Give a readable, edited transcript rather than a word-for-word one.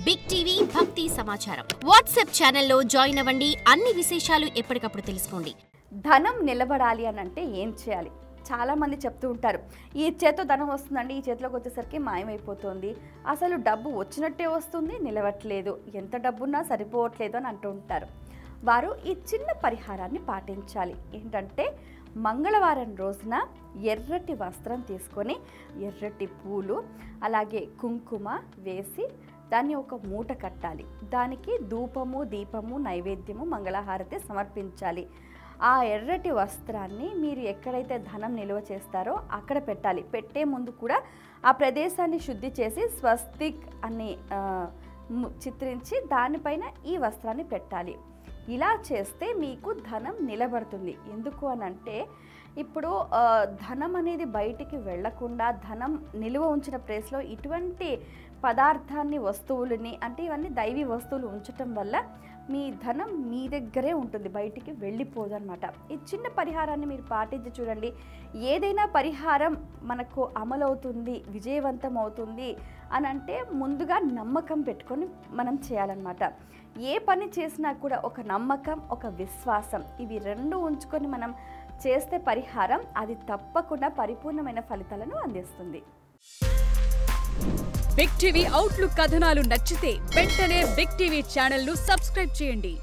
Big TV భక్తి సమాచారం WhatsApp ఛానల్లో జాయిన్ అవ్వండి. అన్ని విశేషాలు ఎప్పటికప్పుడు తెలుసుకోండి. ధనం నిలబడాలి అని అంటే ఏం చేయాలి? చాలా మంది చెప్తూ ఉంటారు, ఈ చేతితో ధనం వస్తుందండి, ఈ చేతిలోకి వచ్చేసరికి మాయమైపోతుంది, అసలు డబ్బు వచ్చినట్టే వస్తుంది, నిలవట్లేదు, ఎంత డబ్బున్నా సరిపోవట్లేదు అని అంటూ ఉంటారు. వారు ఈ చిన్న పరిహారాన్ని పాటించాలి. ఏంటంటే మంగళవారం రోజున ఎర్రటి వస్త్రం తీసుకొని ఎర్రటి పూలు అలాగే కుంకుమ వేసి దాన్ని ఒక మూట కట్టాలి. దానికి ధూపము, దీపము, నైవేద్యము, మంగళహారతి సమర్పించాలి. ఆ ఎర్రటి వస్త్రాన్ని మీరు ఎక్కడైతే ధనం నిల్వ చేస్తారో అక్కడ పెట్టాలి. పెట్టే ముందు కూడా ఆ ప్రదేశాన్ని శుద్ధి చేసి స్వస్తిక్ అని చిత్రించి దానిపైన ఈ వస్త్రాన్ని పెట్టాలి. ఇలా చేస్తే మీకు ధనం నిలబడుతుంది. ఎందుకు అని అంటే ఇప్పుడు ధనం అనేది బయటికి వెళ్లకుండా ధనం నిలువ ఉంచిన ప్లేస్లో ఇటువంటి పదార్థాన్ని, వస్తువులని, అంటే ఇవన్నీ దైవీ వస్తువులు ఉంచటం వల్ల మీ ధనం మీ దగ్గరే ఉంటుంది, బయటికి వెళ్ళిపోదు అనమాట. ఈ చిన్న పరిహారాన్ని మీరు పాటించి చూడండి. ఏదైనా పరిహారం మనకు అమలవుతుంది, విజయవంతం అవుతుంది అని అంటే ముందుగా నమ్మకం పెట్టుకొని మనం చేయాలన్నమాట. ఏ పని చేసినా కూడా ఒక నమ్మకం, ఒక విశ్వాసం, ఇవి రెండు ఉంచుకొని మనం చేస్తే పరిహారం అది తప్పకుండా పరిపూర్ణమైన ఫలితాలను అందిస్తుంది. బిగ్ టీవీ అవుట్లుక్ కథనాలు నచ్చితే వెంటనే బిగ్ టీవీ ఛానల్ ను సబ్స్క్రైబ్ చేయండి.